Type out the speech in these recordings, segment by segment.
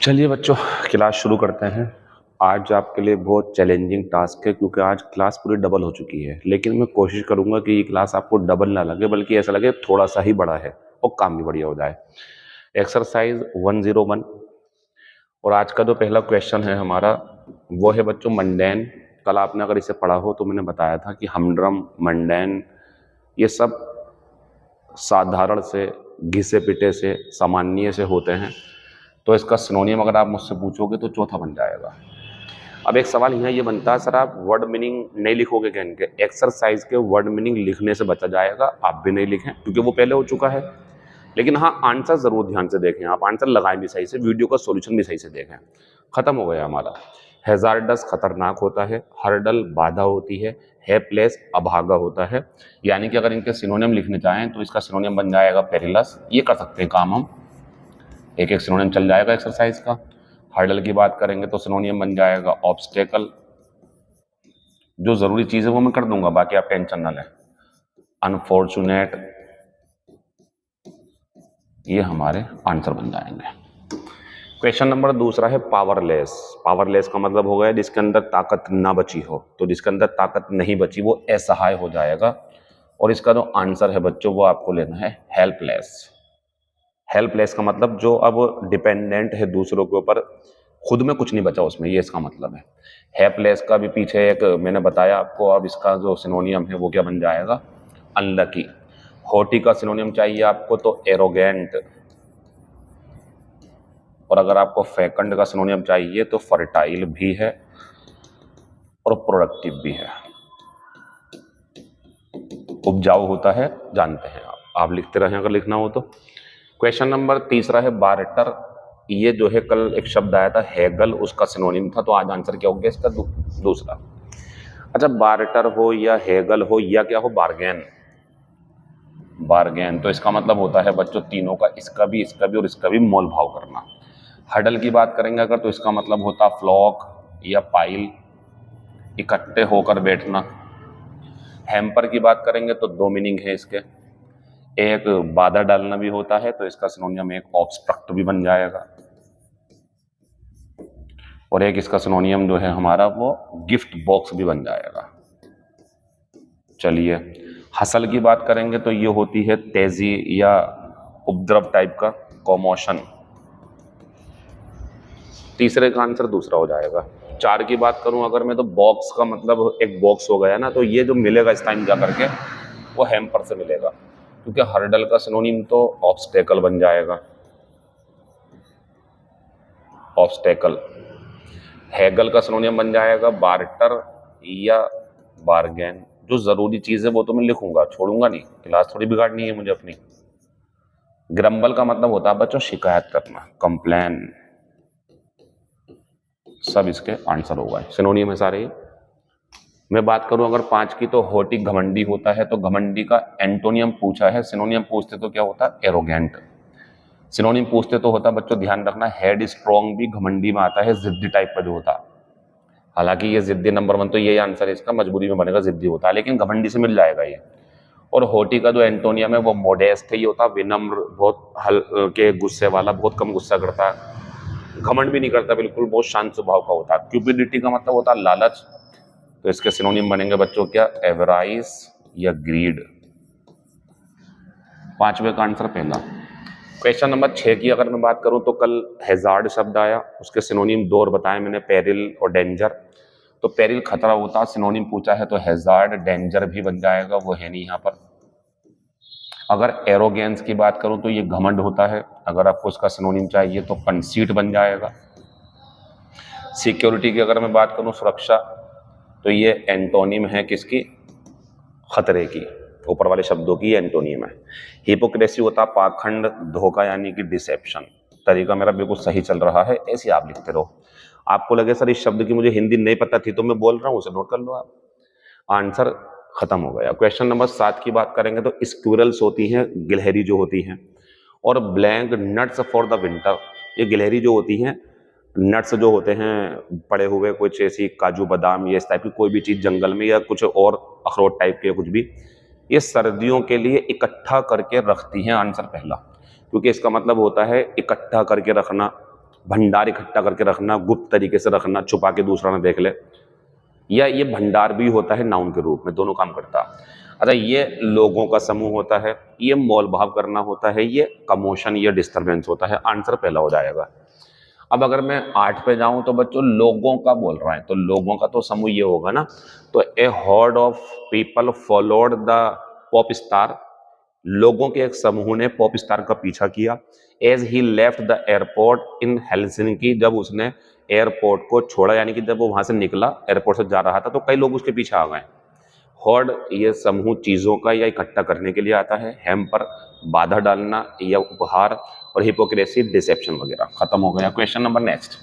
चलिए बच्चों, क्लास शुरू करते हैं। आज आपके लिए बहुत चैलेंजिंग टास्क है क्योंकि आज क्लास पूरी डबल हो चुकी है। लेकिन मैं कोशिश करूंगा कि ये क्लास आपको डबल ना लगे, बल्कि ऐसा लगे थोड़ा सा ही बड़ा है और काम भी बढ़िया हो जाए। एक्सरसाइज 101 और आज का जो पहला क्वेश्चन है हमारा वो है बच्चों मंडेन। कल आपने अगर इसे पढ़ा हो तो मैंने बताया था कि हमड्रम, मंडेन ये सब साधारण से, घिसे पिटे से, सामान्य से होते हैं। तो इसका सिनोनियम अगर आप मुझसे पूछोगे तो चौथा बन जाएगा। अब एक सवाल यहाँ ये बनता है, सर आप वर्ड मीनिंग नहीं लिखोगे क्या इनके? एक्सरसाइज के वर्ड मीनिंग लिखने से बचा जाएगा, आप भी नहीं लिखें क्योंकि वो पहले हो चुका है। लेकिन हाँ, आंसर जरूर ध्यान से देखें, आप आंसर लगाएं भी सही से, वीडियो का सॉल्यूशन भी सही से देखें। खत्म हो गया हमारा। हैजार्डस खतरनाक होता है, हर्डल बाधा होती है, हेल्पलेस अभागा होता है। यानी कि अगर इनके सिनोनियम लिखने चाहें तो इसका सिनोनियम बन जाएगा पेरिलस। ये कर सकते हैं काम हम, एक एक सिनोनियम चल जाएगा एक्सरसाइज का। हर्डल की बात करेंगे तो सिनोनियम बन जाएगा ऑब्स्टेकल। जो जरूरी चीज है वो मैं कर दूंगा, बाकी आप टेंशन ना लें। अनफॉर्चुनेट, ये हमारे आंसर बन जाएंगे। क्वेश्चन नंबर दूसरा है पावरलेस। पावरलेस का मतलब हो गया जिसके अंदर ताकत ना बची हो। तो जिसके अंदर ताकत नहीं बची वो असहाय हो जाएगा। और इसका जो आंसर है बच्चों वो आपको लेना है हेल्पलेस। हेल्पलेस का मतलब जो अब डिपेंडेंट है दूसरों के ऊपर, खुद में कुछ नहीं बचा उसमें, ये इसका मतलब है। हेल्पलेस का भी पीछे एक मैंने बताया आपको। अब इसका जो सिनोनियम है वो क्या बन जाएगा? अनलकी। हॉटी का सिनोनियम चाहिए आपको तो एरोगेंट। और अगर आपको फैकंड का सिनोनियम चाहिए तो फर्टाइल भी है और प्रोडक्टिव भी है। उपजाऊ होता है, जानते हैं आप लिखते रहें अगर लिखना हो तो। क्वेश्चन नंबर तीसरा है बार्टर। ये जो है कल एक शब्द आया था हैगल, उसका सिनोनिम था। तो आज आंसर क्या हो गया इसका? दूसरा। अच्छा, बार्टर हो या हैगल हो या क्या हो, बार्गेन। बार्गेन तो इसका मतलब होता है बच्चों तीनों का, इसका भी, इसका भी और इसका भी मोल भाव करना। हडल की बात करेंगे अगर तो इसका मतलब होता फ्लॉक या पाइल, इकट्ठे होकर बैठना। हैम्पर की बात करेंगे तो दो मीनिंग है इसके, एक बाधा डालना भी होता है तो इसका सिनोनियम एक ऑब्स्ट्रक्ट भी बन जाएगा, और एक इसका सिनोनियम जो है हमारा वो गिफ्ट बॉक्स भी बन जाएगा। चलिए, हसल की बात करेंगे तो ये होती है तेजी या उपद्रव टाइप का, कॉमोशन। तीसरे का आंसर दूसरा हो जाएगा। चार की बात करूं अगर मैं तो बॉक्स का मतलब एक बॉक्स हो गया ना, तो ये जो मिलेगा इस टाइम जा करके वो हैम्पर से मिलेगा, क्योंकि हर्डल का सिनोनिम तो ऑब्स्टेकल बन जाएगा, ऑब्स्टेकल। हैगल का सिनोनियम बन जाएगा बार्टर या बार्गेन। जो जरूरी चीज है वो तो मैं लिखूंगा, छोड़ूंगा नहीं, क्लास थोड़ी बिगाड़नी है मुझे अपनी। ग्रम्बल का मतलब होता है बच्चों शिकायत करना, कंप्लेन। सब इसके आंसर होगा, सिनोनियम है सारे। मैं बात करूं अगर पांच की तो होटी घमंडी होता है, तो घमंडी का एंटोनियम पूछा है, सिनोनियम पूछते तो क्या होता? एरोगेंट। सिनोनिम पूछते तो होता बच्चों, ध्यान रखना, हेड स्ट्रॉन्ग भी घमंडी में आता है, जिद्दी टाइप का जो होता। हालांकि ये जिद्दी नंबर 1 तो यही आंसर है इसका, मजबूरी में बनेगा, जिद्दी होता है, लेकिन घमंडी से मिल जाएगा ये। और होटी का जो एंटोनियम है वो मोडेस्ट है, ये होता विनम्र, बहुत हल्के गुस्से वाला, बहुत कम गुस्सा करता है, घमंड भी नहीं करता, बिल्कुल बहुत शांत स्वभाव का होता है। क्यूपिडिटी का मतलब होता है लालच। तो इसके सिनोनिम बनेंगे बच्चों क्या? एवराइस या ग्रीड। पांचवे का आंसर पहला। क्वेश्चन नंबर 6 की अगर मैं बात करूं तो कल हैजार्ड शब्द आया, उसके सिनोनिम दो और बताए मैंने, पेरिल और डेंजर। तो पेरिल खतरा होता, सिनोनिम पूछा है तो हैजार्ड, डेंजर भी बन जाएगा, वो है नहीं यहाँ पर। अगर एरोगेंस की बात करूं तो ये घमंड होता है, अगर आपको इसका सिनोनिम चाहिए तो कंसीट बन जाएगा। सिक्योरिटी की अगर मैं बात करूं, सुरक्षा, तो ये एंटोनिम है किसकी? खतरे की, ऊपर वाले शब्दों की एंटोनिम है। हिपोक्रेसी होता पाखंड, धोखा यानी कि डिसेप्शन। तरीका मेरा बिल्कुल सही चल रहा है, ऐसे आप लिखते रहो। आपको लगे सर इस शब्द की मुझे हिंदी नहीं पता थी तो मैं बोल रहा हूं, उसे नोट कर लो आप। आंसर खत्म हो गया। क्वेश्चन नंबर 7 की बात करेंगे तो स्क्विरल्स होती हैं, गिलहरी जो होती हैं, और blank nuts for the winter. ये गिलहरी जो होती हैं, नट्स जो होते हैं पड़े हुए, कुछ ऐसी काजू बादाम ये इस टाइप की कोई भी चीज जंगल में, या कुछ और अखरोट टाइप के कुछ भी, ये सर्दियों के लिए इकट्ठा करके रखती हैं। आंसर पहला, क्योंकि इसका मतलब होता है इकट्ठा करके रखना, भंडार इकट्ठा करके रखना, गुप्त तरीके से रखना, छुपा के दूसरा ना देख ले, या ये भंडार भी होता है नाउन के रूप में, दोनों काम करता। अच्छा, ये लोगों का समूह होता है, ये मोल भाव करना होता है, ये कमोशन या डिस्टरबेंस होता है। आंसर पहला हो जाएगा। अब अगर मैं 8 पे जाऊं तो बच्चों लोगों का बोल रहा है, तो लोगों का तो समूह ये होगा ना, तो a horde of people followed the pop star, लोगों के एक समूह ने पॉप स्टार का पीछा किया। As he left the airport in Helsinki, जब उसने एयरपोर्ट को छोड़ा, यानी कि जब वो वहां से निकला, एयरपोर्ट से जा रहा था, तो कई लोग उसके पीछे आ गए। हॉर्ड ये समूह चीजों का या इकट्ठा करने के लिए आता है। हैम्पर बाधा डालना या उपहार, और हिपोक्रेसी डिसेप्शन वगैरह। खत्म हो गया। Question number next.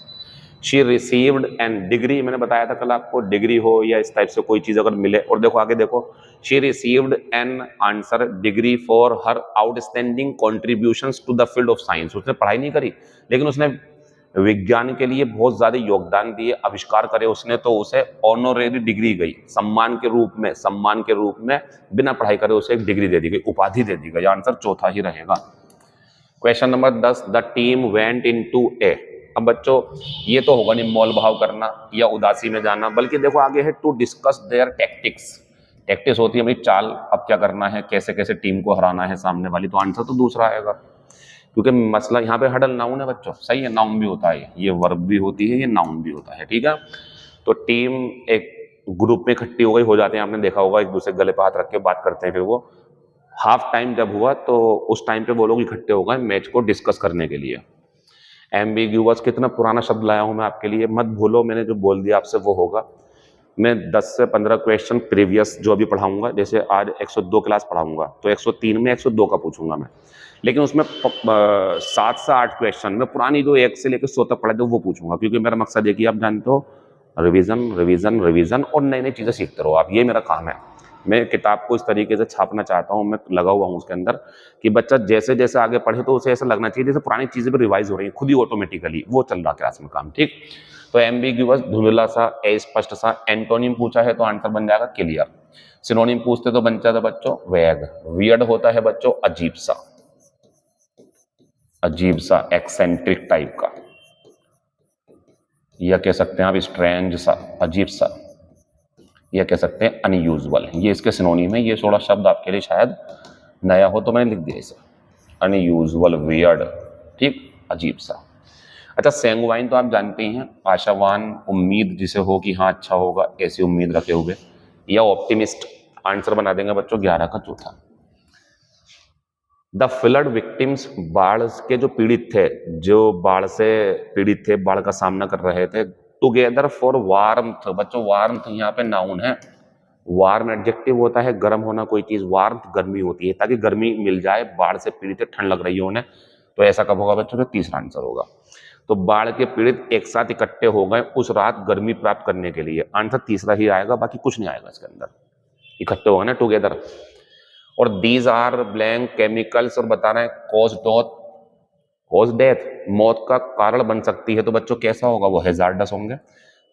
She received N degree, मैंने बताया था कल आपको, डिग्री हो या इस टाइप से कोई चीज अगर मिले, और देखो आगे देखो, she received an answer degree for her outstanding contributions to the field of science. उसने पढ़ाई नहीं करी, लेकिन उसने विज्ञान के लिए बहुत ज्यादा योगदान दिए, आविष्कार करे उसने, तो उसे ऑनोरेरी डिग्री गई, सम्मान के रूप में बिना पढ़ाई करे उसे एक डिग्री दे दी गई, उपाधि दे दी गई। आंसर चौथा ही रहेगा। Question number 10, the team went into a. अब बच्चों ये तो होगा नहीं मोल भाव करना या उदासी में जाना, बल्कि देखो आगे है to discuss their tactics. Tactics होती है भाई चाल, अब क्या करना है, कैसे कैसे टीम को हराना है सामने वाली, तो आंसर तो दूसरा आएगा, क्योंकि मसला यहाँ पे हडल नाउन है बच्चों, सही है, नाउन भी होता है, ये वर्ब भी होती है, ये नाउन भी होता है, ठीक है। तो टीम एक ग्रुप में इकट्ठी हो गई, हो जाते हैं, आपने देखा होगा, एक दूसरे गले पे हाथ रख के बात करते हैं, फिर वो हाफ टाइम जब हुआ तो उस टाइम पे वो लोग इकट्ठे हो गए मैच को डिस्कस करने के लिए। एम्बिग्यूअस, कितना पुराना शब्द लाया हूं मैं आपके लिए, मत भूलो, मैंने जो बोल दिया आपसे वो होगा। मैं 10 से 15 क्वेश्चन प्रीवियस जो अभी पढ़ाऊंगा, जैसे आज 102 क्लास पढ़ाऊंगा तो 103 में 102 का पूछूंगा मैं, लेकिन उसमें 7 से 8 क्वेश्चन में पुरानी जो 1 से लेकर 100 तक पढ़े थे वो पूछूंगा, क्योंकि मेरा मकसद है कि आप जानते हो, रिवीजन रिवीजन रिवीजन और नई नई चीजें सीखते रहो आप, ये मेरा काम है। मैं किताब को इस तरीके से छापना चाहता हूँ, मैं लगा हुआ हूँ उसके अंदर, कि बच्चा जैसे जैसे आगे पढ़े तो उसे ऐसा लगना चाहिए जैसे पुरानी चीजें भी रिवाइज हो रही हैं खुद ही ऑटोमेटिकली, वो चल रहा क्लास में काम, ठीक। तो एम्बिग्यूअस धुंधला सा, अस्पष्ट सा। एंटोनिम पूछा है तो आंसर बन जाएगा क्लियर। सिनोनिम पूछते तो बन जाता बच्चों वैग। वियर्ड होता है बच्चों अजीब सा, अजीब सा, एक्सेंट्रिक टाइप का, या कह सकते हैं आप स्ट्रेंज सा, अजीब सा, या कह सकते हैं अनयूजुअल, ये इसके सिनोनिम है। ये थोड़ा शब्द आपके लिए शायद नया हो तो मैंने लिख दिया इसे, अनयूजुअल, वियर्ड, ठीक, अजीब सा। अच्छा, सैंगुवाइन तो आप जानते ही हैं, आशावान, उम्मीद जिसे हो कि हाँ अच्छा होगा, ऐसी उम्मीद रखे हुए, या ऑप्टिमिस्ट। आंसर बना देंगे बच्चों 11 का चौथा। द फ्लड विक्टिम्स, बाढ़ के जो पीड़ित थे, जो बाढ़ से पीड़ित थे, बाढ़ का सामना कर रहे थे, टुगेदर फॉर वार्मथ। बच्चों वार्मथ यहाँ पे नाउन है, वार्म एडजेक्टिव होता है गर्म होना कोई चीज, वार्मथ गर्मी होती है, ताकि गर्मी मिल जाए, बाढ़ से पीड़ित है, ठंड लग रही है उन्हें, तो ऐसा कब होगा बच्चों, तो तीसरा आंसर होगा। तो बाढ़ के पीड़ित एक साथ इकट्ठे हो गए उस रात गर्मी प्राप्त करने के लिए, आंसर तीसरा ही आएगा, बाकी कुछ नहीं आएगा इसके अंदर, इकट्ठे हो गए ना, टुगेदर। और दीज आर ब्लैंक केमिकल्स, और बता रहे हैं कॉज डेथ, मौत का कारण बन सकती है, तो बच्चों कैसा होगा, वो हैजार्डस होंगे,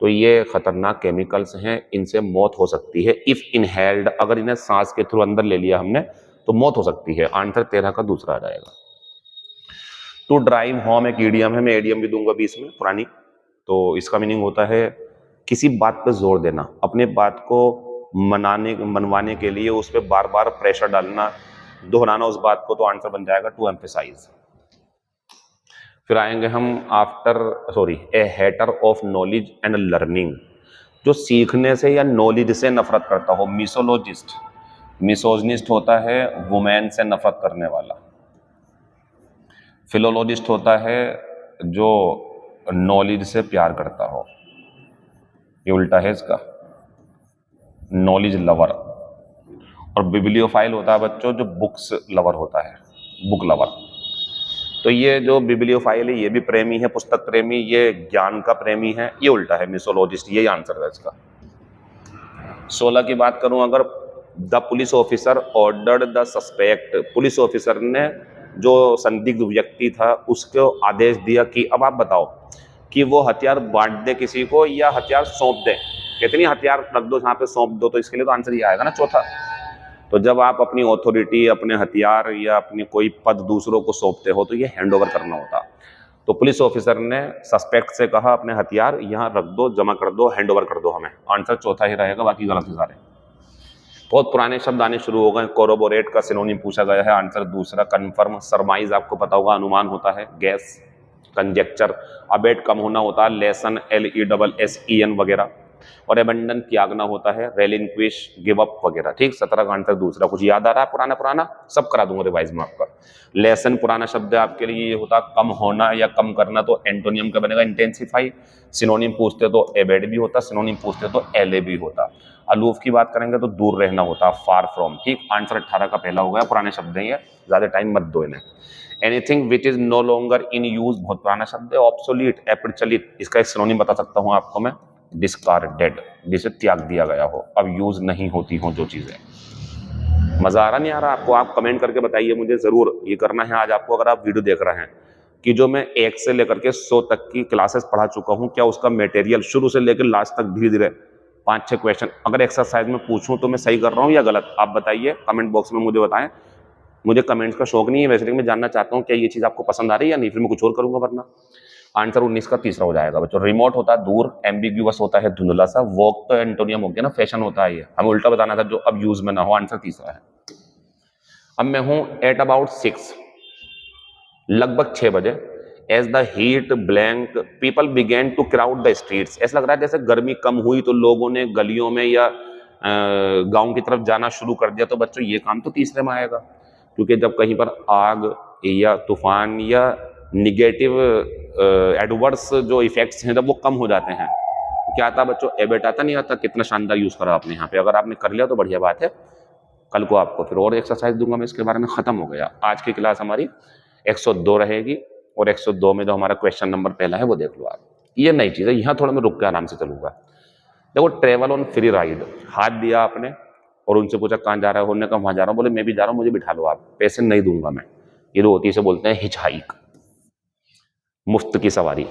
तो ये खतरनाक केमिकल्स हैं, इनसे मौत हो सकती है। इफ इनहेल्ड, अगर इन्हें सांस के थ्रू अंदर ले लिया हमने तो मौत हो सकती है, आंसर 13 का दूसरा आ जाएगा। टू ड्राइव होम एक ईडियम है, मैं एडियम भी दूंगा बीच में पुरानी, तो इसका मीनिंग होता है किसी बात पर जोर देना, अपने बात को मनवाने के लिए उस पर बार बार प्रेशर डालना, दोहराना उस बात को, तो आंसर बन जाएगा टू एम्फेसाइज। फिर आएंगे हम a hater of knowledge and learning, जो सीखने से या नॉलेज से नफरत करता हो, मिसोलॉजिस्ट। मिसोजनिस्ट होता है वुमेन से नफरत करने वाला। फिलोलॉजिस्ट होता है जो नॉलेज से प्यार करता हो, ये उल्टा है इसका, नॉलेज लवर। और बिब्लियोफाइल होता है बच्चों जो बुक्स लवर होता है, बुक लवर। तो ये जो बिब्लियोफाइल है ये भी प्रेमी है, पुस्तक प्रेमी, ये ज्ञान का प्रेमी है, ये उल्टा है मिसोलॉजिस्ट, यही आंसर है इसका। 16 की बात करूं अगर, the police officer ordered the suspect, police officer ने जो संदिग्ध व्यक्ति था उसको आदेश दिया कि अब आप बताओ कि वो हथियार बांट दे किसी को या हथियार सौंप दे, कितनी हथियार रख दो जहां पे सौंप दो, तो इसके लिए तो आंसर ये आएगा ना चौथा। तो जब आप अपनी ऑथोरिटी, अपने हथियार या अपनी कोई पद दूसरों को सौंपते हो तो ये हैंड ओवर करना होता। तो पुलिस ऑफिसर ने सस्पेक्ट से कहा अपने हथियार यहाँ रख दो, जमा कर दो, हैंड ओवर कर दो हमें। आंसर चौथा ही रहेगा, बाकी गलत ही सारे। बहुत पुराने शब्द आने शुरू हो गए। कोरोबोरेट का सिनोनिम पूछा गया है, आंसर दूसरा। कन्फर्म, सरमाइज आपको पता होगा, अनुमान होता है। Gas, conjecture. अबेट कम होना होता है, लेसन, LESSEN वगैरह। और एबंडन त्यागना होता है, रेलिंक्विश, गिव अप वगैरह। ठीक, 17 का आंसर दूसरा। कुछ याद आ रहा है पुराना पुराना? सब करा दूंगा रिवाइज में आपका। लेसन पुराना शब्द है आपके लिए, ये होता कम होना या कम करना, तो एंटोनियम का बनेगा इंटेंसिफाई। सिनोनिम पूछते तो एबेड भी होता, सिनोनिम पूछते तो एले भी होता। अलूफ की बात करेंगे तो दूर रहना होता, फार फ्रॉम। ठीक, आंसर 18 का पहला हो गया। पुराने शब्द हैं ये, ज्यादा टाइम मत दो इन्हें। Anything which is no longer in use, बहुत पुराना शब्द है। ऑब्सोलीट, अप्रचलित, इसका एक सिनोनिम बता सकता हूं आपको मैं, डिस्कार्डेड, जिसे त्याग दिया गया हो, अब यूज नहीं होती हो जो चीजें। मजा आ रहा नहीं आ रहा आपको? आप कमेंट करके बताइए मुझे, जरूर ये करना है आज आपको। अगर आप वीडियो देख रहे हैं कि जो मैं 1 से लेकर के 100 तक की क्लासेस पढ़ा चुका हूं, क्या उसका मटेरियल शुरू से लेकर लास्ट तक धीरे धीरे 5-6 क्वेश्चन अगर एक्सरसाइज में पूछूं तो मैं सही कर रहा हूं या गलत? आप बताइए कमेंट बॉक्स में, मुझे बताएं। मुझे कमेंट्स का शौक नहीं है वैसे, लेकिन मैं जानना चाहता हूं क्या ये चीज आपको पसंद आ रही है या नहीं, फिर मैं कुछ और करूंगा वरना। आंसर 19 का तीसरा हो जाएगा बच्चों। रिमोट होता है दूर, एम्बिग्यूअस होता है धुंधला सा, वॉक तो एंटोनियम हो गया ना, फैशन होता है ये, हमें उल्टा बताना था जो अब यूज में ना हो। आंसर तीसरा है। अब मैं हूं एट अबाउट 6, लगभग 6 बजे। As the heat blank people begin to crowd the streets, ऐसा लग रहा है जैसे गर्मी कम हुई तो लोगों ने गलियों में या गांव की तरफ जाना शुरू कर दिया। तो बच्चों ये काम तो तीसरे में आएगा, क्योंकि जब कहीं पर आग या तूफान या निगेटिव एडवर्स जो इफेक्ट्स हैं जब वो कम हो जाते हैं, क्या आता बच्चों? एबेट आता, नहीं आता? कितना शानदार यूज करा आपने यहाँ पे। अगर आपने कर लिया तो बढ़िया बात है, कल को आपको फिर और एक्सरसाइज दूंगा मैं इसके बारे में। खत्म हो गया आज की क्लास हमारी। 102 रहेगी, और 102 में जो हमारा क्वेश्चन नंबर पहला है वो देख लो आप। ये नई चीज है, यहाँ थोड़ा मैं रुक के आराम से चलूंगा। देखो, ट्रेवल ऑन फ्री राइड, हाथ दिया आपने और उनसे पूछा कहाँ जा रहा है, उन्होंने कहा वहां जा रहा हूँ, बोले मैं भी जा रहा हूँ, मुझे बिठा लो आप, पैसे नहीं दूंगा मैं। ये जो होती है इसे बोलते हैं हिच हाइक, मुफ्त की सवारी।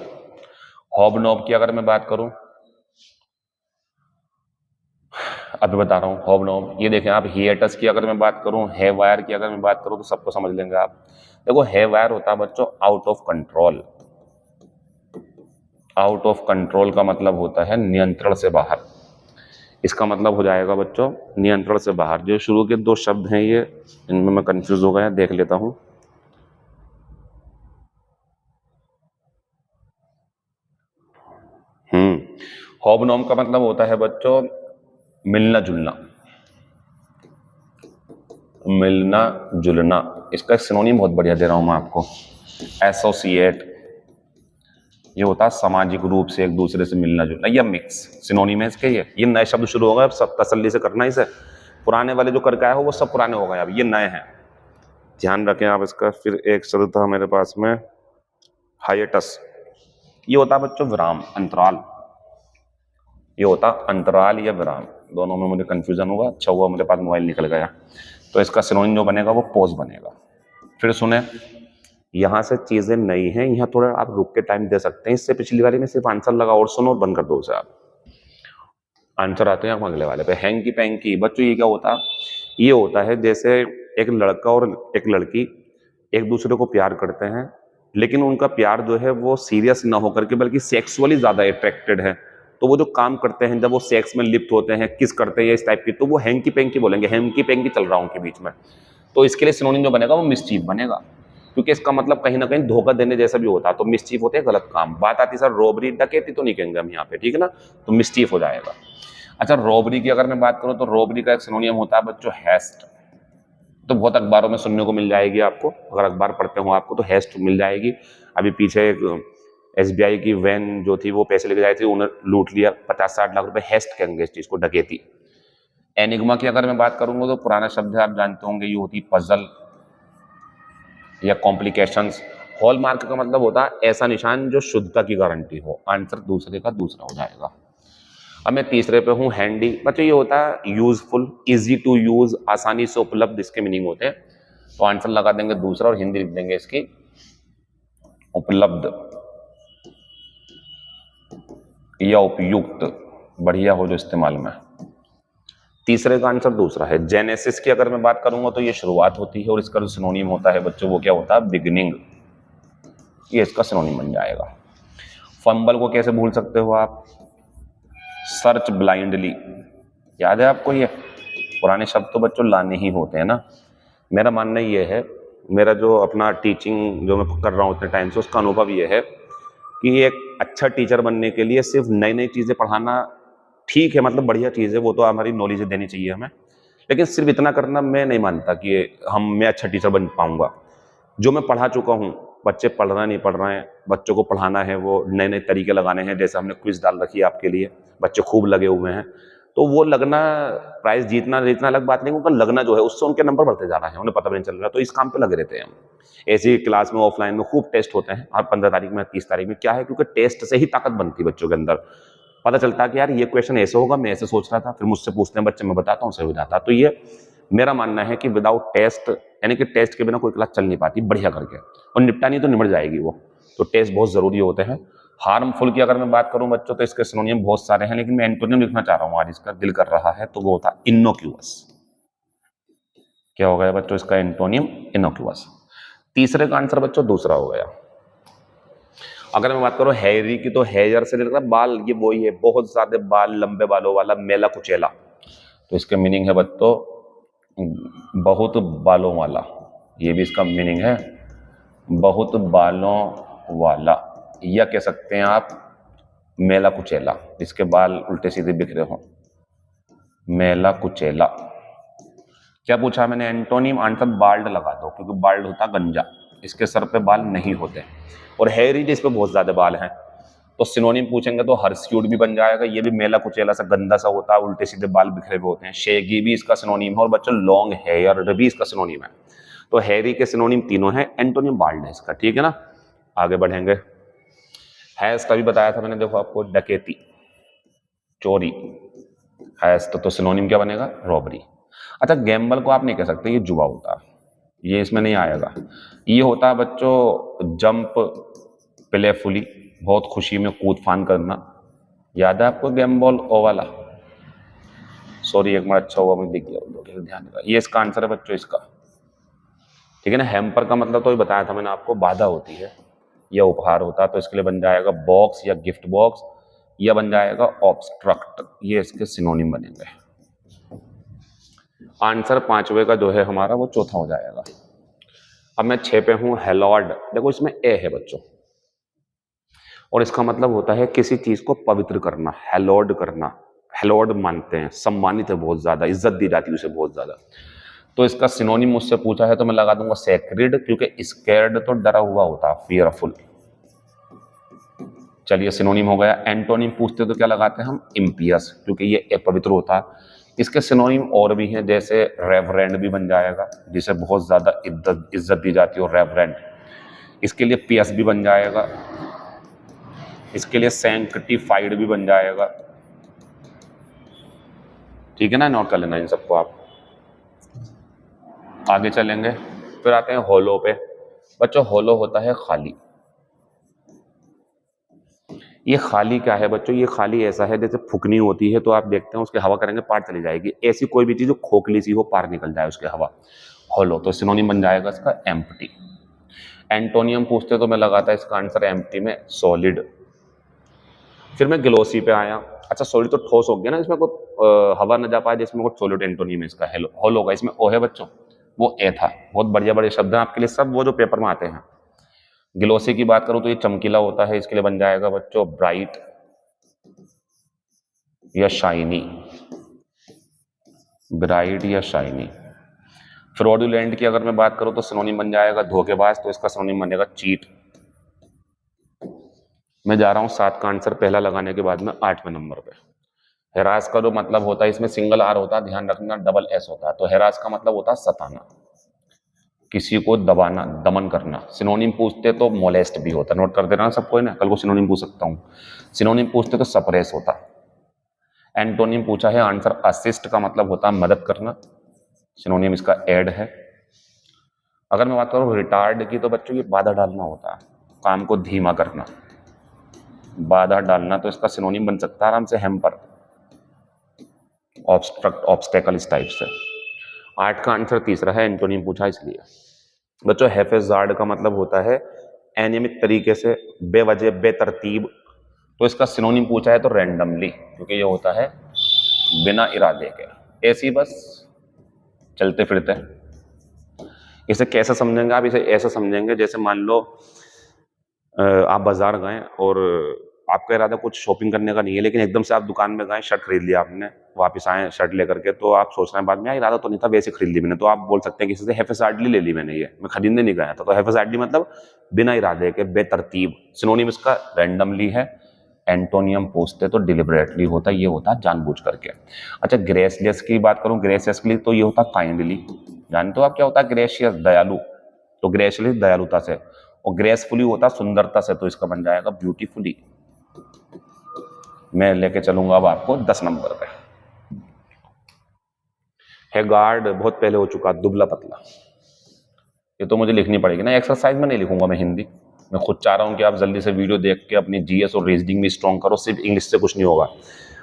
हॉबनॉब की अगर मैं बात करूं, अभी बता रहा हूं हॉबनॉब, ये देखें आप। हिएटस की अगर मैं बात करूं, हेवायर की अगर मैं बात करूं, तो सबको समझ लेंगे आप। देखो, हेवायर होता है बच्चों out of control. Out of control का मतलब होता है नियंत्रण से बाहर। इसका मतलब हो जाएगा बच्चों नियंत्रण से बाहर। जो शुरू के 2 शब्द हैं ये, इनमें मैं कंफ्यूज हो गया, देख लेता हूं। हॉबनॉम का मतलब होता है बच्चों मिलना जुलना, मिलना जुलना। इसका सिनोनिम बहुत बढ़िया दे रहा हूं मैं आपको, एसोसिएट। ये होता है सामाजिक रूप से एक दूसरे से मिलना जुलना, या मिक्स। सिनोनिम है इसके ये नए शब्द शुरू हो गए, अब सब तसल्ली से करना इसे। पुराने वाले जो करके आए हो वो सब पुराने हो गए, अब ये नए हैं, ध्यान रखें आप इसका। फिर एक शब्द था मेरे पास में, हाइएटस। ये होता है बच्चों विराम, अंतराल। ये होता अंतराल या विराम, दोनों में मुझे कंफ्यूजन होगा। अच्छा हुआ मेरे पास मोबाइल निकल गया। तो इसका सिनोनिम जो बनेगा वो पॉज बनेगा। फिर सुने, यहां से चीजें नई हैं, यहाँ थोड़ा आप रुक के टाइम दे सकते हैं। इससे पिछली वाली में सिर्फ आंसर लगा और सुनो और बंद कर दो उसे आप। आंसर आते हैं हम अगले वाले पे। हैंकी पैंकी बच्चों, ये क्या होता है? ये होता है जैसे एक लड़का और एक लड़की एक दूसरे को प्यार करते हैं, लेकिन उनका प्यार जो है वो सीरियस ना होकर के बल्कि सेक्सुअली ज्यादा अट्रैक्टेड है। तो वो जो काम करते हैं जब वो सेक्स में लिप्त होते हैं, किस करते हैं इस टाइप की, तो वो हैंकी पैंकी बोलेंगे। हैंकी पैंकी चल रहा हूं उनके बीच में। तो इसके लिए सिनोनिम जो बनेगा वो मिसचीफ बनेगा, क्योंकि इसका मतलब कहीं ना कहीं धोखा देने जैसा भी होता है। तो मिसचीफ होते हैं गलत काम। बात आती सर रोबरी डकैती तो नहीं कहेंगे हम यहाँ पे, ठीक है ना? तो मिसचीफ हो जाएगा। अच्छा, रोबरी की अगर मैं बात करूं तो रोबरी का एक सिनोनिम होता है बच्चों हेस्ट। तो बहुत अखबारों में सुनने को मिल जाएगी आपको, अगर अखबार पढ़ते हो आपको तो हेस्ट मिल जाएगी। अभी पीछे एक SBI की वैन जो थी वो पैसे लेके जाई थी, उन्हें लूट लिया, 50-60 लाख रुपए। हेस्ट कहेंगे इस चीज को, डकैती। एनिग्मा की अगर मैं बात करूंगा तो पुराना शब्द है, आप जानते होंगे, ये होती पजल या कॉम्प्लिकेशंस। हॉलमार्क का मतलब होता है ऐसा निशान जो शुद्धता की गारंटी हो। आंसर दूसरे का दूसरा हो जाएगा। अब मैं तीसरे पे हूं, हैंडी। बच्चों ये होता है यूजफुल, इजी टू यूज, आसानी से उपलब्ध, इसके मीनिंग होते हैं। तो आंसर लगा देंगे दूसरा और हिंदी लिख देंगे इसकी उपलब्ध या उपयुक्त, बढ़िया हो जो इस्तेमाल में। तीसरे का आंसर दूसरा है। जेनेसिस की अगर मैं बात करूंगा तो ये शुरुआत होती है, और इसका जो सिनोनिम होता है बच्चों वो क्या होता है? बिगिनिंग। ये इसका सिनोनिम बन जाएगा। फंबल को कैसे भूल सकते हो आप? सर्च ब्लाइंडली, याद है आपको? ये पुराने शब्द तो बच्चों लाने ही होते हैं ना। मेरा मानना ये है, मेरा जो अपना टीचिंग जो मैं कर रहा हूँ इतने टाइम से, उसका अनुभव ये है कि एक अच्छा टीचर बनने के लिए सिर्फ नई नई चीज़ें पढ़ाना ठीक है, मतलब बढ़िया चीज़ है, वो तो हमारी नॉलेज देनी चाहिए हमें, लेकिन सिर्फ इतना करना मैं नहीं मानता कि मैं अच्छा टीचर बन पाऊंगा। जो मैं पढ़ा चुका हूँ, बच्चे पढ़ रहे हैं नहीं पढ़ रहे हैं, बच्चों को पढ़ाना है, वो नए नए तरीके लगाने हैं, जैसे हमने क्विज डाल रखी है आपके लिए, बच्चे खूब लगे हुए हैं, तो वो लगना, प्राइज जीतना जीतना अलग बात नहीं, उनका लगना जो है उससे उनके नंबर बढ़ते जा रहे हैं, उन्हें पता भी नहीं चल रहा, तो इस काम पे लगे रहते हैं हम। ऐसी क्लास में ऑफलाइन में खूब टेस्ट होते हैं, हर 15 तारीख में 30 तारीख में, क्या है, क्योंकि टेस्ट से ही ताकत बनती है बच्चों के अंदर। पता चलता है कि यार ये क्वेश्चन ऐसे होगा, मैं ऐसे सोच रहा था, फिर मुझसे पूछते हैं बच्चे, मैं बताता हूँ, सही हो जाता। तो ये मेरा मानना है कि विदाउट टेस्ट, यानी कि टेस्ट के बिना कोई क्लास चल नहीं पाती बढ़िया करके, और निपटानी तो निपट जाएगी वो, तो टेस्ट बहुत जरूरी होते हैं। हार्मफुल की अगर मैं बात करूं बच्चों, तो इसके सिनोनियम बहुत सारे हैं, लेकिन मैं एंटोनियम लिखना चाह रहा हूं आज, इसका दिल कर रहा है, तो वो होता इनोक्यूअस। क्या हो गया बच्चों इसका एंटोनियम? इनोक्यूअस। तीसरे का आंसर बच्चों दूसरा हो गया। अगर मैं बात करूं हेयरी की, तो हेयर से लेकर बाल, ये वही है, बहुत ज्यादा बाल, लंबे बालों वाला, मेला कुचेला, तो इसके मीनिंग है बच्चों बहुत बालों वाला, ये भी इसका मीनिंग है, बहुत बालों वाला, या कह सकते हैं आप मेला कुचेला, जिसके बाल उल्टे सीधे बिखरे हों, मेला कुचेला। क्या पूछा मैंने? एंटोनिम आंसर बाल्ड लगा दो, क्योंकि बाल्ड होता गंजा, इसके सर पे बाल नहीं होते, और हेयरी जिस पे बहुत ज्यादा बाल हैं, तो सिनोनिम पूछेंगे तो हर्स्क्यूड भी बन जाएगा, ये भी मेला कुचेला सा गंदा सा होता है, उल्टे सीधे बाल बिखरे हुए होते हैं। शेगी भी इसका सिनोनिम है, और बच्चों लॉन्ग हेयर भी इसका सिनोनिम है। तो हेयरी के सिनोनिम तीनों हैं, एंटोनिम बाल्ड है इसका, ठीक है ना। आगे बढ़ेंगे। हैज का भी बताया था मैंने, देखो आपको, डकैती, चोरी, हैज तो सिनोनिम क्या बनेगा? रॉबरी। अच्छा, गैम्बल को आप नहीं कह सकते, ये जुआ होता है, ये इसमें नहीं आएगा। ये होता है बच्चों जंप प्लेफुली, बहुत खुशी में कूद फान करना, याद है आपको गेम बॉल ओ वाला? सॉरी, एक मिनट, अच्छा हुआ मुझे दिख गया, ध्यान देगा, ये इसका आंसर है बच्चों इसका, ठीक है ना। हैम्पर का मतलब तो बताया था मैंने आपको, बाधा होती है या उपहार होता है, तो इसके लिए बन जाएगा बॉक्स या गिफ्ट बॉक्स, या बन जाएगा ऑब्स्ट्रक्ट, ये इसके सिनोनिम बनेंगे। आंसर पांचवे का जो है हमारा, वो चौथा हो जाएगा। अब मैं 6 पे हूं, हेलॉर्ड, देखो इसमें ए है बच्चों, और इसका मतलब होता है किसी चीज को पवित्र करना, हेलॉर्ड करना, हेलॉर्ड मानते हैं, सम्मानित है, बहुत ज्यादा इज्जत दी जाती है उसे, बहुत ज्यादा। तो इसका सिनोनिम मुझसे पूछा है तो मैं लगा दूंगा सैक्रेड, क्योंकि स्कैर्ड तो डरा हुआ होता है, फियरफुल। चलिए सिनोनिम हो गया। एंटोनिम पूछते तो क्या लगाते हैं हम? इम्पियस, क्योंकि ये अपवित्र होता है। इसके सिनोनिम और भी हैं, जैसे रेवरेंड भी बन जाएगा, जिसे बहुत ज्यादा इज्जत दी जाती है, रेवरेंड। इसके लिए पियस भी बन जाएगा, इसके लिए सैंक्टिफाइड भी बन जाएगा, ठीक है ना, नोट कर लेना इन सबको आप। आगे चलेंगे, फिर आते हैं होलो पे। बच्चों होलो होता है खाली। ये खाली क्या है बच्चों? ये खाली ऐसा है जैसे फुकनी होती है, तो आप देखते हैं उसकी हवा करेंगे पार चली जाएगी, ऐसी कोई भी चीज जो खोखली सी हो, पार निकल जाए उसकी हवा, होलो, तो सिनोनिम बन जाएगा इसका एम्प्टी। एंटोनियम पूछते तो मैं लगाता इसका आंसर एम्प्टी में सॉलिड। फिर मैं ग्लोसी पे आया। अच्छा, सॉलिड तो ठोस हो गया ना, इसमें कोई हवा न जा पाए, जिसमें कोई सॉलिड एंटोनियम है इसका होलो का, इसमें ओ है बच्चों, वो ए था। बहुत बढ़िया बड़े शब्द हैं आपके लिए, सब वो जो पेपर में आते हैं। ग्लोसी की बात करूं तो ये चमकीला होता है, इसके लिए बन जाएगा बच्चों ब्राइट या शाइनी, ब्राइट या शाइनी। फ्रॉडुलेंट की अगर मैं बात करूं तो सिनोनिम बन जाएगा धोखेबाज, तो इसका सिनोनिम बनेगा चीट। मैं जा रहा हूं 7 का आंसर पहला लगाने के बाद में 8वें नंबर पे। हेरास का जो मतलब होता है, इसमें सिंगल आर होता है, ध्यान रखना, डबल एस होता है, तो हेरास का मतलब होता है सताना, किसी को दबाना, दमन करना। सिनोनिम पूछते तो मोलेस्ट भी होता, नोट कर देना सबको, ना कल को सिनोनिम पूछ सकता हूं। सिनोनिम पूछते तो सप्रेस होता। एंटोनिम पूछा है, आंसर असिस्ट का मतलब होता है मदद करना, सिनोनिम इसका एड है। अगर मैं बात करूं रिटार्ड की, तो बच्चों ये बाधा डालना होता है, काम को धीमा करना, बाधा डालना, तो इसका सिनोनिम बन सकता है आराम से हैम्पर, ऑब्स्ट्रक्ट, ऑब्स्टेकल, इस टाइप से। 8 का आंसर तीसरा है, एंटोनिम पूछा इसलिए। बच्चों हेफेजार्ड का मतलब होता है अनियमित तरीके से, बेवजह, बेतरतीब। तो इसका सिनोनिम पूछा है तो रैंडमली, क्योंकि ये होता है बिना इरादे के, ऐसे ही बस चलते फिरते। इसे कैसे समझेंगे आप? इसे ऐसे समझेंगे जैसे मान लो आप बाजार गए और आपका इरादा कुछ शॉपिंग करने का नहीं है, लेकिन एकदम से आप दुकान में गए, शर्ट खरीद लिया आपने, वापस आए शर्ट लेकर के, तो आप सोच रहे हैं बाद में यार इरादा तो नहीं था, वैसे खरीद ली मैंने। तो आप बोल सकते हैं किसी से हैफेज़ार्डली ले ली मैंने, ये मैं खरीदने नहीं गया था। तो हैफेज़ार्डली मतलब बिना इरादे के, बेतरतीब। सिनोनिम इसका रैंडमली है। एंटोनियम पूछते तो डिलिबरेटली होता, ये होता जानबूझ करके। अच्छा, ग्रेसलेस की बात करूं, ग्रेसलेसली तो ये होता काइंडली। जानते हो आप क्या होता है ग्रेशियस, दयालु। तो ग्रेसलेस दयालुता से, और ग्रेसफुली होता सुंदरता से, तो इसका बन जाएगा ब्यूटीफुली। मैं लेके चलूंगा अब आपको 10 नंबर पे। हैगार्ड बहुत पहले हो चुका, दुबला पतला। ये तो मुझे लिखनी पड़ेगी ना, एक्सरसाइज में नहीं लिखूंगा मैं हिंदी। मैं खुद चाह रहा हूं कि आप जल्दी से वीडियो देख के अपनी जीएस और रीजनिंग भी स्ट्रॉन्ग करो, सिर्फ इंग्लिश से कुछ नहीं होगा।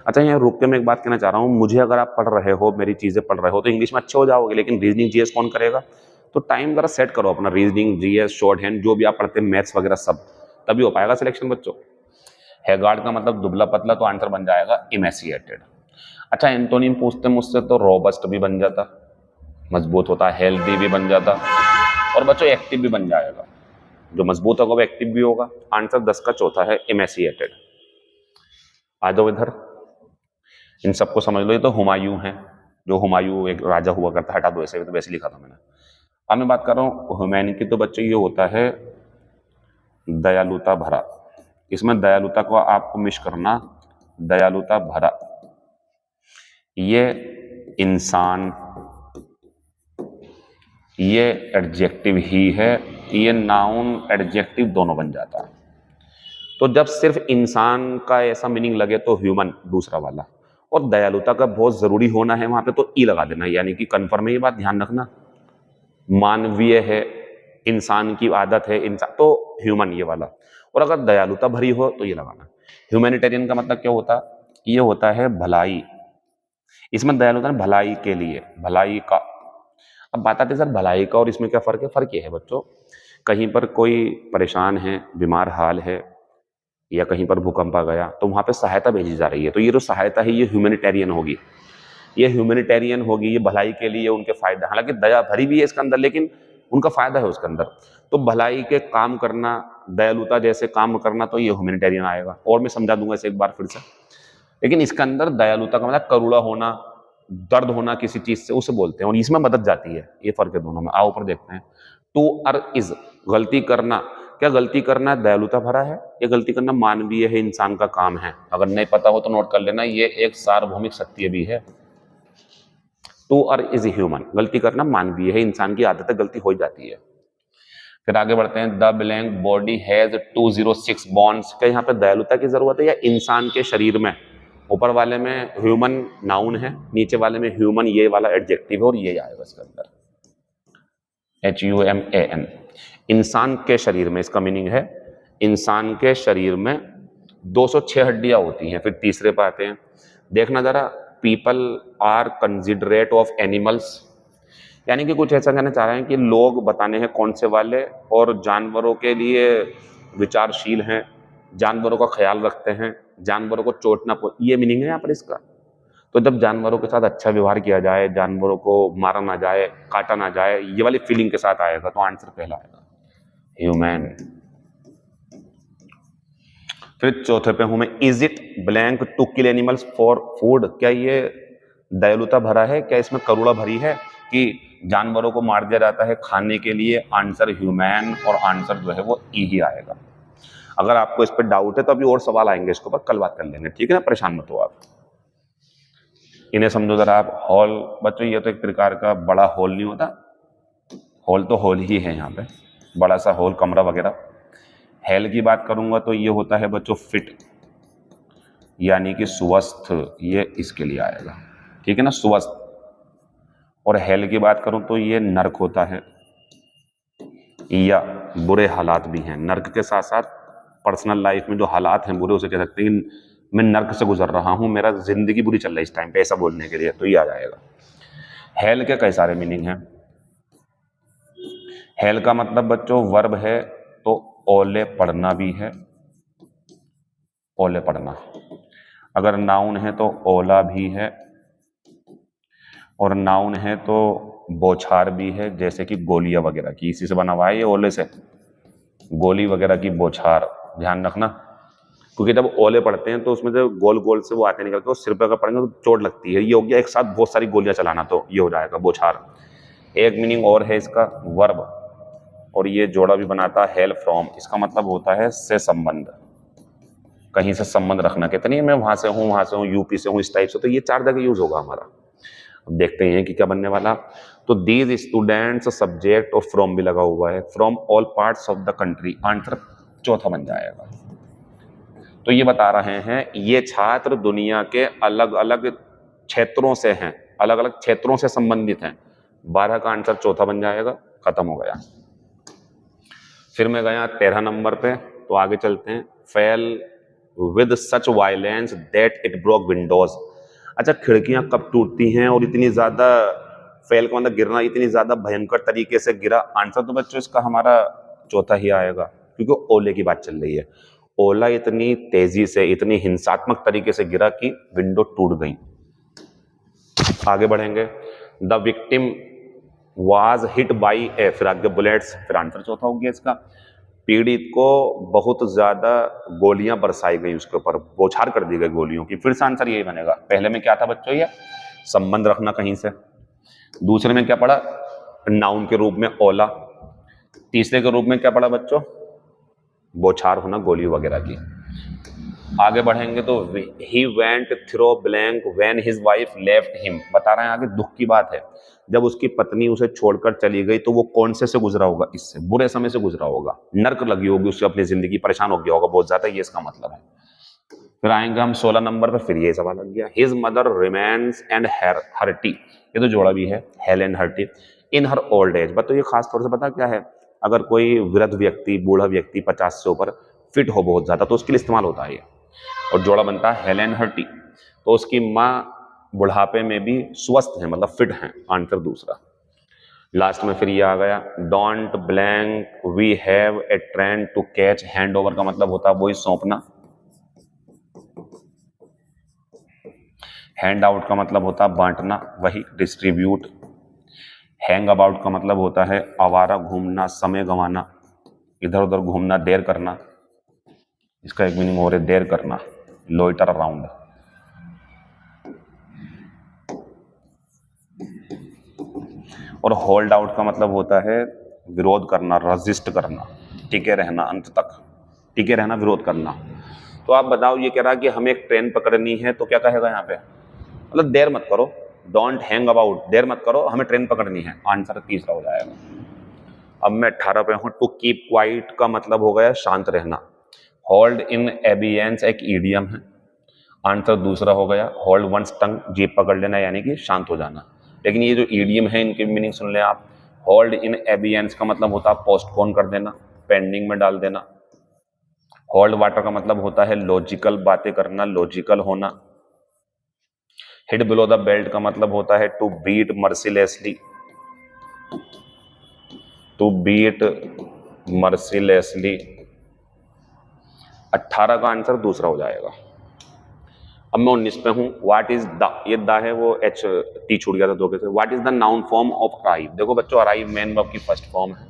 अच्छा, यहाँ रुक के मैं एक बात कहना चाह रहा हूँ, मुझे अगर आप पढ़ रहे हो, मेरी चीजें पढ़ रहे हो, तो इंग्लिश में अच्छे हो जाओगे, लेकिन रीजनिंग जीएस कौन करेगा? तो टाइम जरा सेट करो अपना, रीजनिंग, जीएस, शॉर्ट हैंड, जो भी आप पढ़ते हैं, मैथ्स वगैरह सब, तभी हो पाएगा सिलेक्शन बच्चों। हैगार्ड का मतलब दुबला पतला, तो आंसर बन जाएगा इमेसिएटेड। अच्छा, एंटोनिम पूछते मुझसे तो रोबस्ट भी बन जाता, मजबूत होता, हेल्दी भी बन जाता, और बच्चों एक्टिव भी बन जाएगा। जो मजबूत होगा वो एक्टिव भी होगा। आंसर 10 का चौथा है इमेसिएटेड। आ जाओ इधर, इन सबको समझ लो। ये तो हुमायूं है, जो हुमायूं एक राजा हुआ करता, हटा दो ऐसे, तो वैसे लिखा था मैंने। अब मैं बात कर रहा हूँ ह्यूमैनिटी, तो बच्चों ये होता है दयालुता भरा। इसमें दयालुता को आपको मिस करना, दयालुता भरा, ये इंसान, ये एडजेक्टिव ही है, ये नाउन एडजेक्टिव दोनों बन जाता है। तो जब सिर्फ इंसान का ऐसा मीनिंग लगे तो ह्यूमन दूसरा वाला, और दयालुता का बहुत जरूरी होना है वहां पे तो ई लगा देना, यानी कि कन्फर्म है, ये बात ध्यान रखना। मानवीय है, इंसान की आदत है, इंसान तो ह्यूमन ये वाला, और अगर दयालुता भरी हो तो ये लगाना। ह्यूमैनिटेरियन का मतलब क्या होता? ये होता है भलाई। इसमें दयालुता भलाई के लिए, भलाई का। अब बात आती है सर भलाई का और इसमें क्या फर्क है? फर्क ये है बच्चों, कहीं पर कोई परेशान है, बीमार हाल है, या कहीं पर भूकंप आ गया, तो वहां पे सहायता भेजी जा रही है, तो ये जो सहायता है ये ह्यूमैनिटेरियन होगी, ये ह्यूमैनिटेरियन होगी, ये भलाई के लिए, उनके फायदा। हालांकि दया भरी भी है इसके अंदर, लेकिन उनका फायदा है उसके अंदर। तो भलाई के काम करना, दयालुता जैसे काम करना, तो ये ह्यूमैनिटेरियन आएगा। और मैं समझा दूंगा इसे एक बार फिर से। लेकिन इसके अंदर दयालुता का मतलब करुणा होना, दर्द होना किसी चीज से, उसे बोलते हैं, और इसमें मदद जाती है। ये फर्क है दोनों में। आओ ऊपर देखते हैं। टू अर इज, गलती करना। क्या गलती करना दयालुता भरा है, या गलती करना मानवीय है, इंसान का काम है? अगर नहीं पता हो तो नोट कर लेना, ये एक सार्वभौमिक सत्य भी है। टू अर इज ह्यूमन, गलती करना मानवीय है, इंसान की आदत है, गलती हो जाती है। फिर आगे बढ़ते हैं। The blank body has 206 bones. क्या यहाँ पे दयालुता की जरूरत है, या इंसान के शरीर में? ऊपर वाले में ह्यूमन नाउन है, नीचे वाले में ह्यूमन ये वाला एडजेक्टिव है, और ये आएगा इसके अंदर HUMAN। इंसान के शरीर में, इसका मीनिंग है इंसान के शरीर में 206 हड्डियां होती हैं। फिर तीसरे पे आते हैं, देखना जरा, people are considerate of animals, यानी कि कुछ ऐसा कहना चाह रहे हैं कि लोग बताने हैं कौन से वाले, और जानवरों के लिए विचारशील हैं, जानवरों का ख्याल रखते हैं, जानवरों को चोट ना ये मीनिंग है यहाँ पर इसका। तो जब जानवरों के साथ अच्छा व्यवहार किया जाए, जानवरों को मारा ना जाए, काटा ना जाए, ये वाली फीलिंग के साथ आएगा, तो आंसर पहला आएगा ह्यूमन। फिर चौथे पे हूं मैं, is it blank to kill animals for food. क्या ये दयालुता भरा है, क्या इसमें करुणा भरी है कि जानवरों को मार दिया जाता है खाने के लिए? आंसर ह्यूमन, और आंसर जो है वो ई ही आएगा। अगर आपको इस पर डाउट है तो अभी और सवाल आएंगे इसके ऊपर, कल बात कर लेंगे, ठीक है ना? परेशान मत हो आप। इन्हें समझो जरा आप। हॉल बच्चों, ये तो एक प्रकार का बड़ा हॉल नहीं होता, हॉल तो हॉल ही है यहाँ पे, बड़ा सा हॉल, कमरा वगैरह। हेल की बात करूंगा तो ये होता है बच्चों फिट, यानी कि स्वस्थ, ये इसके लिए आएगा, ठीक है ना, स्वस्थ। और हेल की बात करूं तो ये नर्क होता है, या बुरे हालात भी हैं। नर्क के साथ साथ पर्सनल लाइफ में जो हालात हैं बुरे, उसे कह सकते हैं मैं नर्क से गुजर रहा हूं, मेरा जिंदगी बुरी चल रही है इस टाइम पे, ऐसा बोलने के लिए, तो ये आ जाएगा। हेल के कई सारे मीनिंग हैं। हेल का मतलब बच्चों वर्ब है, तो ओले पढ़ना भी है, ओले पढ़ना। अगर नाउन है तो ओला भी है, और नाउन है तो बौछार भी है, जैसे कि गोलियां वगैरह की, इसी से बना हुआ है ये ओले से, गोली वगैरह की बौछार, ध्यान रखना। क्योंकि जब ओले पड़ते हैं तो उसमें जो गोल गोल से वो आते निकल के, वो सिर पे अगर पड़ेंगे तो चोट लगती है। ये हो गया एक साथ बहुत सारी गोलियां चलाना, तो ये हो जाएगा बौछार। एक मीनिंग और है इसका, वर्ब, और ये जोड़ा भी बनाता है हेल फ्रॉम। इसका मतलब होता है से संबंध, कहीं से संबंध रखना। कहते नहीं मैं वहां से हूँ, वहां से हूँ, यूपी से हूँ, इस टाइप से। तो ये 4 जगह यूज होगा हमारा। अब देखते हैं कि क्या बनने वाला। तो दीज स्टूडेंट्स सब्जेक्ट और फ्रॉम भी लगा हुआ है, from all parts of the country, answer चौथा बन जाएगा। तो ये बता रहे हैं ये छात्र दुनिया के अलग अलग क्षेत्रों से हैं, अलग अलग क्षेत्रों से संबंधित हैं। 12 का आंसर चौथा बन जाएगा, खत्म हो गया। फिर मैं गया 13 नंबर पे, तो आगे चलते हैं। Fail with such violence that it broke Windows. अच्छा, खिड़कियां कब टूटती हैं और इतनी ज्यादा, फेल का मतलब गिरना, इतनी ज्यादा भयंकर तरीके से गिरा। आंसर तो बच्चों इसका हमारा चौथा ही आएगा, क्योंकि ओले की बात चल रही है। ओला इतनी तेजी से, इतनी हिंसात्मक तरीके से गिरा कि विंडो टूट गई। आगे बढ़ेंगे। The victim was hit by a, फिर आगे बुलेट्स, फिर आंसर चौथा हो गया इसका। पीड़ित को बहुत ज्यादा गोलियां बरसाई गई, उसके ऊपर बौछार कर दी गई गोलियों की। फिर से आंसर यही बनेगा। पहले में क्या था बच्चों, ये संबंध रखना कहीं से। दूसरे में क्या पढ़ा, नाउन के रूप में ओला। तीसरे के रूप में क्या पढ़ा बच्चों, बौछार होना गोली वगैरह की। आगे बढ़ेंगे तो he went through blank when his wife left him, बता रहे हैं आगे दुख की बात है। जब उसकी पत्नी उसे छोड़कर चली गई तो वो कौन से गुजरा होगा, इससे बुरे समय से गुजरा होगा, नर्क लगी होगी उसे, अपनी जिंदगी परेशान हो गया होगा बहुत ज्यादा, ये इसका मतलब है। फिर आएंगे हम 16 नंबर पर, फिर ये सवाल लग गया। His mother remains and hearty, ये तो जोड़ा भी है, hello and hearty, in her old age. But तो ये खास तौर से पता क्या है, अगर कोई वृद्ध व्यक्ति, बूढ़ा व्यक्ति 50 से ऊपर फिट हो बहुत ज्यादा, तो उसके लिए इस्तेमाल होता है ये, और जोड़ा बनता है हेलेन हर्टी। तो उसकी माँ बुढ़ापे में भी स्वस्थ है, मतलब फिट है, आंसर दूसरा। लास्ट में फिर ये आ गया, don't blank we have a train to catch, hand over का मतलब होता है वही सौंपना, हैंड आउट का मतलब होता है बांटना, वही डिस्ट्रीब्यूट। हैंग अबाउट का मतलब होता है आवारा घूमना, समय गंवाना, इधर उधर घूमना, देर करना। इसका एक मीनिंग और है देर करना, लोइटर अराउंड। और होल्ड आउट का मतलब होता है विरोध करना, रजिस्ट करना, टिके रहना, अंत तक टिके रहना, विरोध करना। तो आप बताओ, ये कह रहा कि हमें एक ट्रेन पकड़नी है, तो क्या कहेगा यहाँ पे, मतलब देर मत करो, डोंट हैंग अबाउट, देर मत करो, हमें ट्रेन पकड़नी है, आंसर तीसरा हो जाएगा। अब मैं 18 पे हूं। टू कीप क्वाइट का मतलब हो गया शांत रहना। होल्ड इन एबियंस एक ईडियम है, आंसर दूसरा हो गया। होल्ड वंस टंग, जीप पकड़ लेना यानी कि शांत हो जाना। लेकिन ये जो ईडियम है इनकी मीनिंग सुन लें आप। होल्ड इन एबियंस का मतलब होता है पोस्टपोन कर देना, पेंडिंग में डाल देना। होल्ड वाटर का मतलब होता है लॉजिकल बातें करना, लॉजिकल होना। हिड बिलो द बेल्ट का मतलब होता है to beat mercilessly, to beat mercilessly. 18 का आंसर दूसरा हो जाएगा। अब मैं 19 पे हूं। व्हाट इज द, ये द है वो एच टी छूट गया था धोखे से। What is the noun form of arrive. देखो बच्चों, अराइव मेन वर्ब की फर्स्ट फॉर्म है,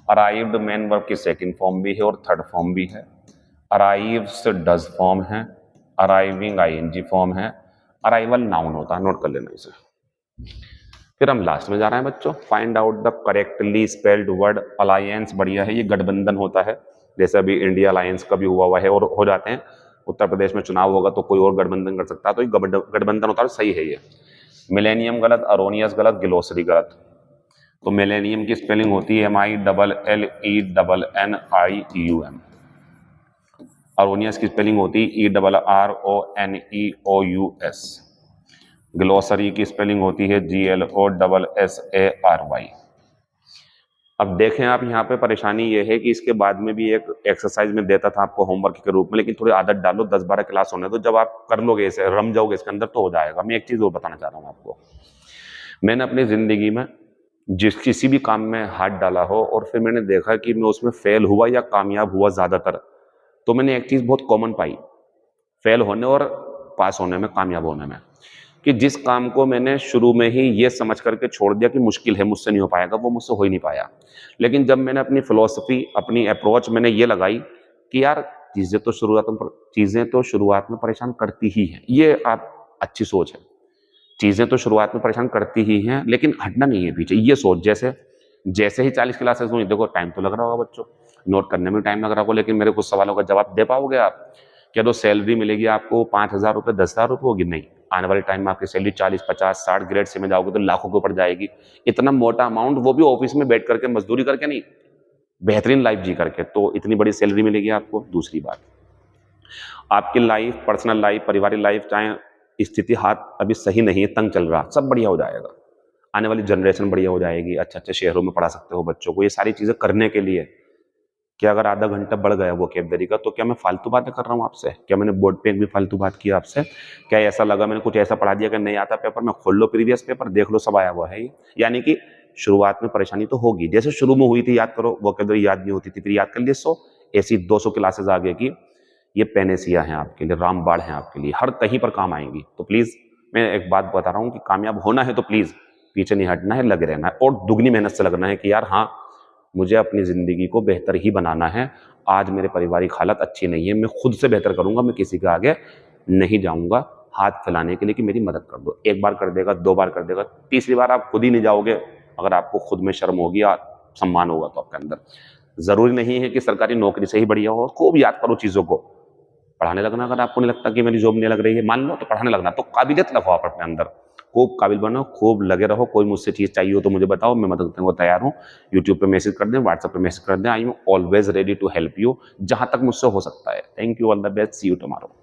अराइव्ड मेन वर्ब की सेकंड फॉर्म भी है और थर्ड फॉर्म भी है। अराइव्स डज फॉर्म है, अराइविंग आईएनजी फॉर्म है, अराइवल नाउन होता है, नोट कर लेना इसे। फिर हम लास्ट में जा रहे हैं बच्चों, find out the correctly spelled word. Alliance बढ़िया है, ये गठबंधन होता है, जैसे अभी इंडिया अलायंस का भी हुआ है और हो जाते हैं। उत्तर प्रदेश में चुनाव होगा तो कोई और गठबंधन कर सकता है, तो ये गठबंधन होता है, सही है ये। मिलेनियम गलत, अरोनियस गलत, ग्लोसरी गलत। तो मिलेनियम की स्पेलिंग होती है MILLENNIUM। अरोनियस की स्पेलिंग होती है ERRONEOUS। ग्लोसरी की स्पेलिंग होती है GLOSSARY। अब देखें आप, यहाँ पे परेशानी ये है कि इसके बाद में भी एक एक्सरसाइज में देता था आपको होमवर्क के रूप में, लेकिन थोड़ी आदत डालो, 10-12 क्लास होने दो, जब आप कर लोगे इसे, रम जाओगे इसके अंदर, तो हो जाएगा। मैं एक चीज और बताना चाह रहा हूँ आपको। मैंने अपनी जिंदगी में जिस किसी भी काम में हाथ डाला हो और फिर मैंने देखा कि मैं उसमें फेल हुआ या कामयाब हुआ ज़्यादातर, तो मैंने एक चीज़ बहुत कॉमन पाई, फेल होने और पास होने में, कामयाब होने में, कि जिस काम को मैंने शुरू में ही ये समझ करके छोड़ दिया कि मुश्किल है, मुझसे नहीं हो पाएगा, वो मुझसे हो ही नहीं पाया। लेकिन जब मैंने अपनी फ़िलॉसफ़ी, अपनी अप्रोच मैंने ये लगाई कि यार चीज़ें तो शुरुआत में परेशान करती ही हैं। ये आप अच्छी सोच है। चीज़ें तो शुरुआत में परेशान करती ही हैं, लेकिन हटना नहीं है पीछे। ये सोच, जैसे जैसे ही 40 क्लासेस हुई, देखो टाइम तो लग रहा होगा बच्चों, नोट करने में टाइम लग रहा होगा, लेकिन मेरे कुछ सवालों का जवाब दे पाओगे आप? क्या जो सैलरी मिलेगी आपको 5,000 रुपए, 10,000 रुपए होगी? नहीं। आने वाले टाइम में आपकी सैलरी 40, 50, 60 ग्रेड से में जाओगे तो लाखों के ऊपर जाएगी। इतना मोटा अमाउंट, वो भी ऑफिस में बैठ करके, मजदूरी करके नहीं, बेहतरीन लाइफ जी करके, तो इतनी बड़ी सैलरी मिलेगी आपको। दूसरी बात, आपकी लाइफ, पर्सनल लाइफ, पारिवारिक लाइफ, चाहे स्थिति हाथ अभी सही नहीं है, तंग चल रहा, सब बढ़िया हो जाएगा। आने वाली जनरेशन बढ़िया हो जाएगी, अच्छे-अच्छे शहरों में पढ़ा सकते हो बच्चों को। ये सारी चीज़ें करने के लिए, कि अगर आधा घंटा बढ़ गया वोकैब्युलरी का, तो क्या मैं फालतू बातें कर रहा हूँ आपसे? क्या मैंने बोर्ड पे एक भी फालतू बात की आपसे? क्या ऐसा लगा मैंने कुछ ऐसा पढ़ा दिया कि नहीं आता पेपर में? खोल लो प्रीवियस पेपर, देख लो, सब आया हुआ है ये। यानी कि शुरुआत में परेशानी तो होगी, जैसे शुरू में हुई थी, याद करो, वोकैब्युलरी याद नहीं होती थी, फिर याद कर लिए 100, ऐसी 200 क्लासेस आगे की। ये पैनेसिया हैं आपके लिए, रामबाण हैं आपके लिए, हर कहीं पर काम आएंगी। तो प्लीज़, मैं एक बात बता रहा हूँ कि कामयाब होना है तो प्लीज़ पीछे नहीं हटना है, लगे रहना है, और दुगनी मेहनत से लगना है कि यार हाँ, मुझे अपनी ज़िंदगी को बेहतर ही बनाना है। आज मेरे पारिवारिक हालत अच्छी नहीं है, मैं खुद से बेहतर करूँगा, मैं किसी के आगे नहीं जाऊँगा हाथ फैलाने के लिए कि मेरी मदद कर दो। एक बार कर देगा, 2 बार कर देगा, तीसरी बार आप खुद ही नहीं जाओगे, अगर आपको खुद में शर्म होगी या सम्मान होगा तो आपके अंदर। ज़रूरी नहीं है कि सरकारी नौकरी से ही बढ़िया हो, खूब याद करो चीज़ों को। पढ़ाने लगना, अगर आपको नहीं लगता कि मेरी जॉब नहीं लग रही है, मान लो, तो पढ़ाने लगना, तो काबिलियत लगाओ आप अपने अंदर, खूब काबिल बनो, खूब लगे रहो। कोई मुझसे चीज़ चाहिए हो तो मुझे बताओ, मैं मदद करने को तैयार हूँ। यूट्यूब पे मैसेज कर दें, व्हाट्सएप पे मैसेज कर दें, I am always ready to help you, जहाँ तक मुझसे हो सकता है। Thank you, all the best, see you tomorrow.